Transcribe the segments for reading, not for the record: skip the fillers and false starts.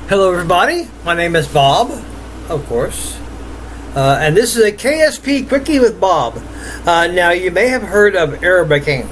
Hello everybody, my name is Bob, of course, and this is a KSP Quickie with Bob. Now you may have heard of aerobraking.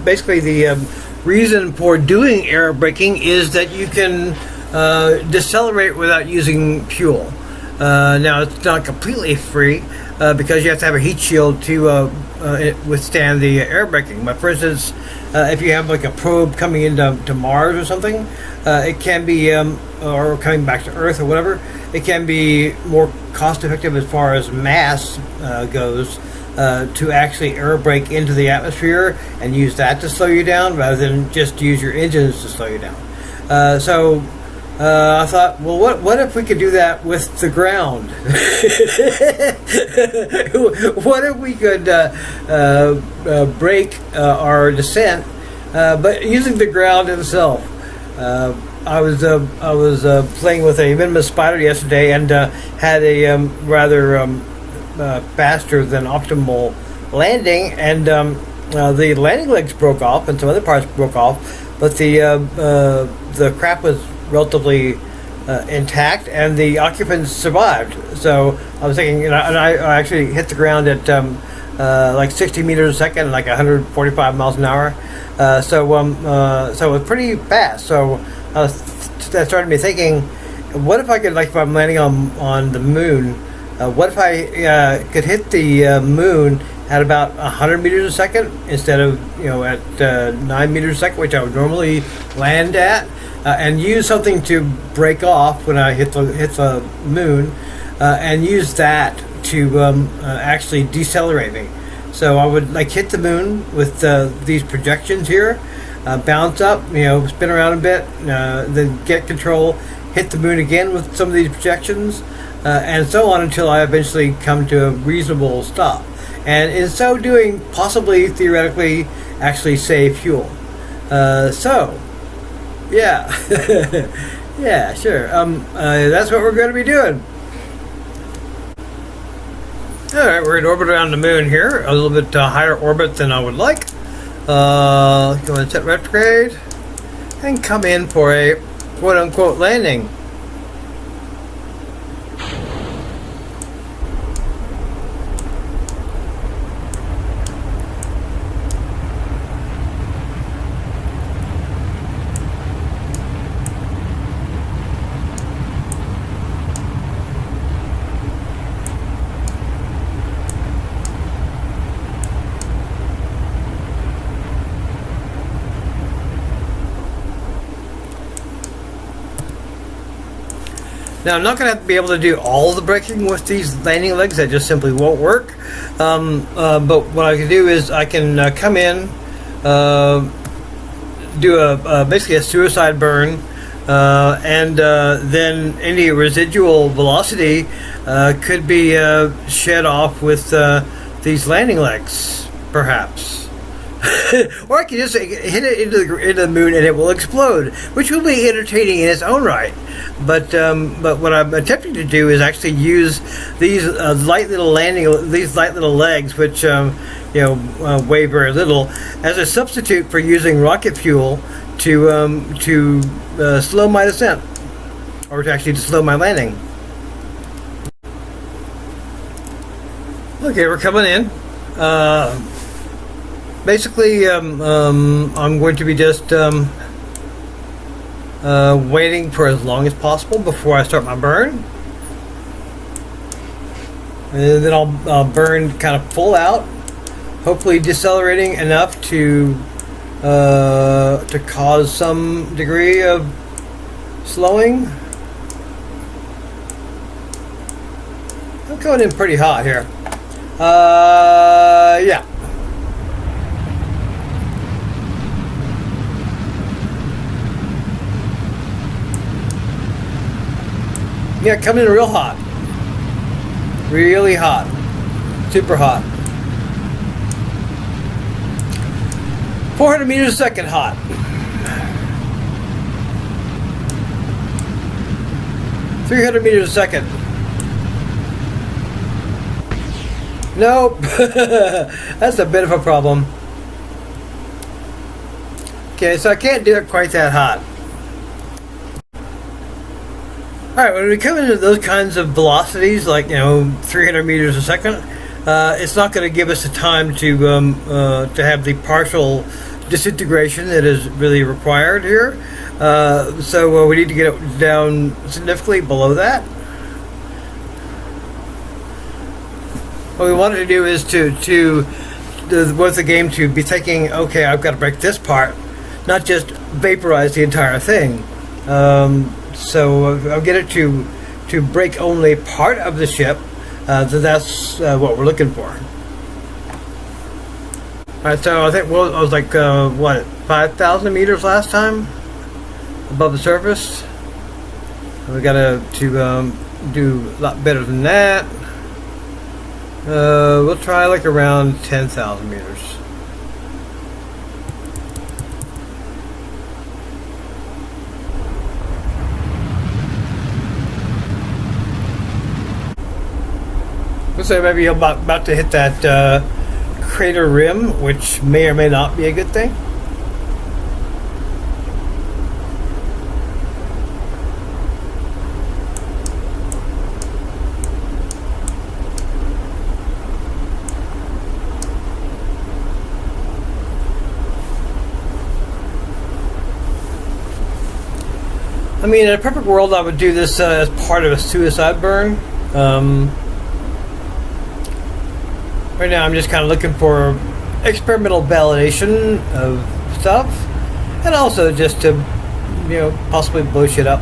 Basically the reason for doing aerobraking is that you can decelerate without using fuel. Now it's not completely free because you have to have a heat shield to withstand the aerobraking. But for instance, if you have like a probe coming into Mars or something, it can be, or coming back to Earth or whatever, it can be more cost effective as far as mass goes to actually aerobrake into the atmosphere and use that to slow you down rather than just use your engines to slow you down. So I thought, well, what if we could do that with the ground? What if we could brake our descent, but using the ground itself? I was playing with a minimus spider yesterday and had a rather faster than optimal landing, and the landing legs broke off and some other parts broke off, but the crap was relatively intact and the occupants survived. So I was thinking, and I actually hit the ground at like 60 meters a second, like 145 miles an hour. So it was pretty fast. So that started me thinking, what if I could, like if I'm landing on the moon, what if I could hit the moon at about 100 meters a second instead of at 9 meters a second, which I would normally land at, and use something to break off when I hit the moon, and use that to actually decelerate me. So I would like hit the moon with these projections here, bounce up, spin around a bit, then get control, hit the moon again with some of these projections, and so on until I eventually come to a reasonable stop. And in so doing, possibly, theoretically, actually save fuel. So, yeah. Yeah, sure. That's what we're going to be doing. Alright, we're in orbit around the moon here, a little bit higher orbit than I would like. Go and set retrograde, and come in for a quote-unquote landing. Now, I'm not going to be able to do all the braking with these landing legs. That just simply won't work. But what I can do is I can come in, do basically a suicide burn, and then any residual velocity could be shed off with these landing legs, perhaps. Or I can just hit it into the moon and it will explode, which will be entertaining in its own right. But what I'm attempting to do is actually use these light little legs, which weigh very little, as a substitute for using rocket fuel to slow my descent, or to actually slow my landing. Okay, we're coming in. Basically, I'm going to be just waiting for as long as possible before I start my burn, and then I'll burn kind of full out, hopefully decelerating enough to cause some degree of slowing. I'm going in pretty hot here. Yeah. Yeah, coming in real hot. Really hot. Super hot. 400 meters a second hot. .300 meters a second. Nope. That's a bit of a problem. Okay, so I can't do it quite that hot. All right, when we come into those kinds of velocities, like 300 meters a second, it's not going to give us the time to have the partial disintegration that is really required here. So we need to get it down significantly below that. What we wanted to do is to with the game to be thinking, okay, I've got to break this part, not just vaporize the entire thing. So I'll get it to break only part of the ship. So that's what we're looking for. All right, so I think I was like 5,000 meters last time above the surface. We got to do a lot better than that. We'll try like around 10,000 meters. So maybe you're about to hit that crater rim, which may or may not be a good thing. I mean, in a perfect world, I would do this as part of a suicide burn. Right now, I'm just kind of looking for experimental validation of stuff, and also just to, possibly blow shit up.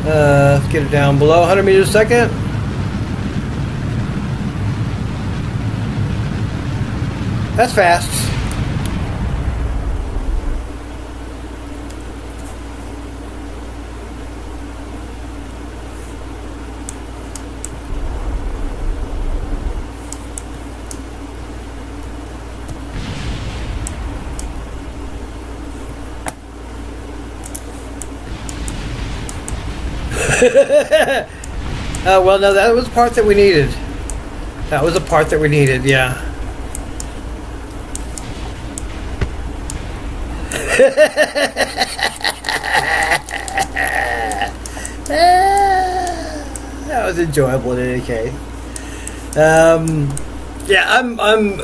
Let's get it down below 100 meters a second. That's fast. Well, no, that was the part that we needed. That was the part that we needed, yeah. That was enjoyable in any case. Yeah, I'm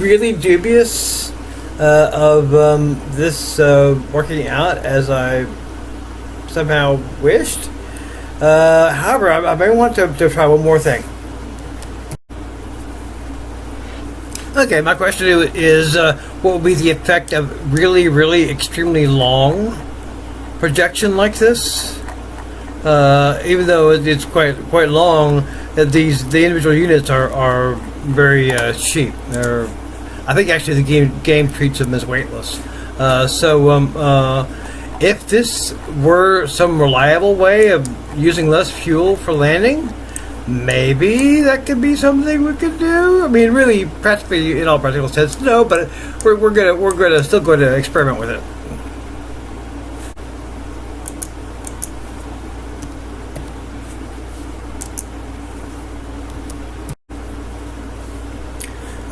really dubious of this working out as I somehow wished. However, I may want to try one more thing. Okay, my question is, what will be the effect of really, really extremely long projection like this? Even though it's quite long, the individual units are very cheap. I think actually the game treats them as weightless. If this were some reliable way of using less fuel for landing, maybe that could be something we could do. I mean, really, practically, in all practical sense, no. But we're still going to experiment with it.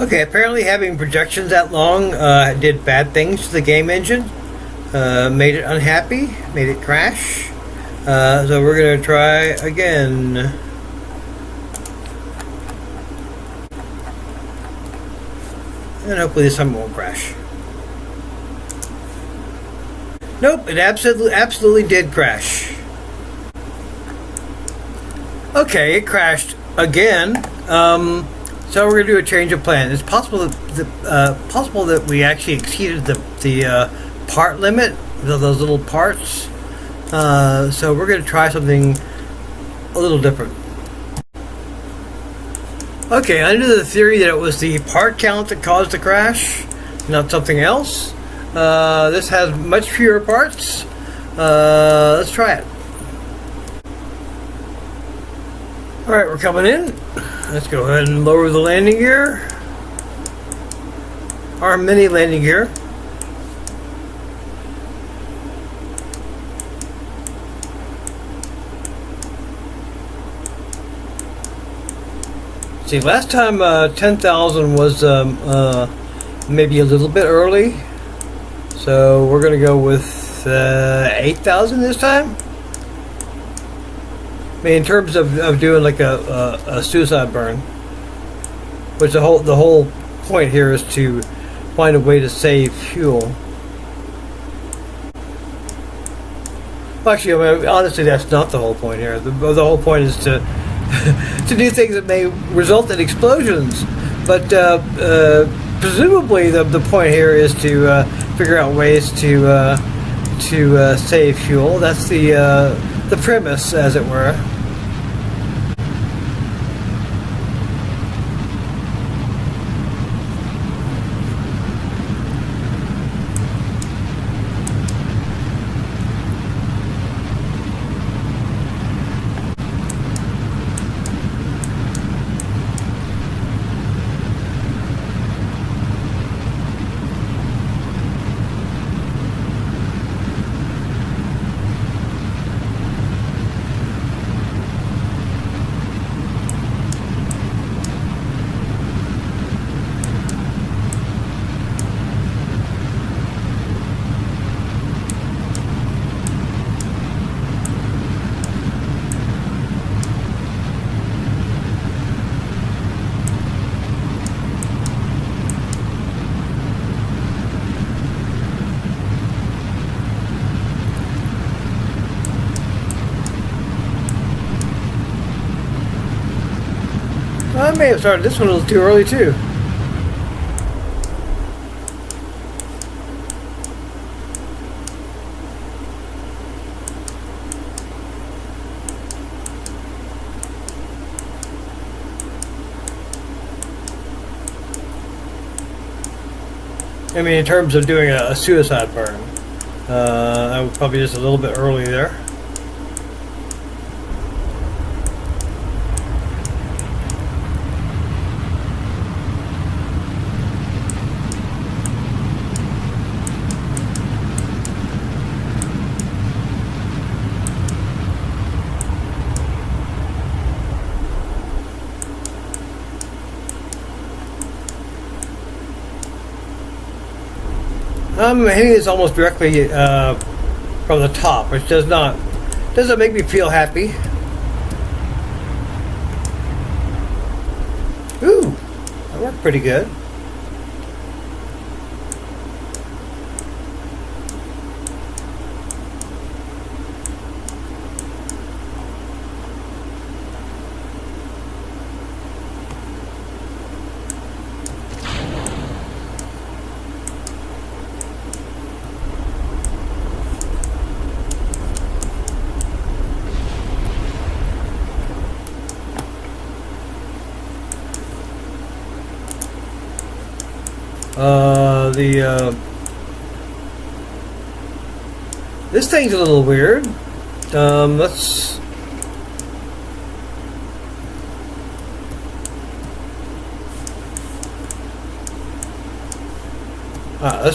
Okay, apparently having projections that long did bad things to the game engine. Made it unhappy, made it crash. So we're going to try again. And hopefully this time it won't crash. Nope, it absolutely did crash. Okay, it crashed again. So we're going to do a change of plan. It's possible that we actually exceeded the part limit, those little parts. So we're going to try something a little different. Okay, under the theory that it was the part count that caused the crash, not something else. This has much fewer parts. Let's try it. Alright, we're coming in. Let's go ahead and lower the landing gear. Our mini landing gear. See, last time 10,000 was maybe a little bit early. So we're going to go with 8,000 this time. I mean, in terms of doing like a suicide burn, which the whole point here is to find a way to save fuel. Well, actually, I mean, honestly, that's not the whole point here. The whole point is to to do things that may result in explosions. But presumably, the point here is to figure out ways to save fuel. That's the premise, as it were. I may have started this one a little too early too. I mean, in terms of doing a suicide burn, I was probably just a little bit early there. I'm hitting this almost directly from the top, which doesn't make me feel happy. Ooh, that worked pretty good. This thing's a little weird. Let's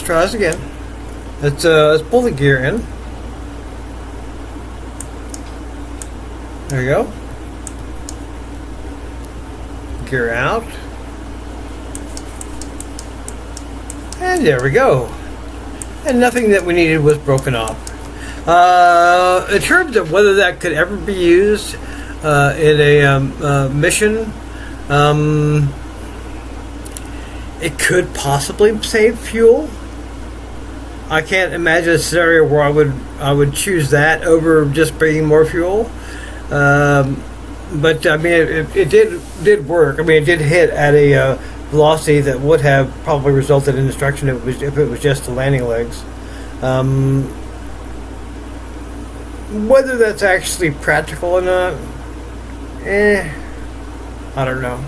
try this again. Let's pull the gear in. There you go. Gear out. And there we go. And nothing that we needed was broken off. In terms of whether that could ever be used in a mission, it could possibly save fuel. I can't imagine a scenario where I would choose that over just bringing more fuel. But I mean, it did work. I mean, it did hit at a velocity that would have probably resulted in destruction if it was just the landing legs. Whether that's actually practical or not, I don't know.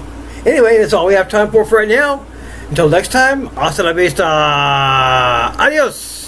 Anyway, that's all we have time for right now. Until next time, hasta la vista. Adios.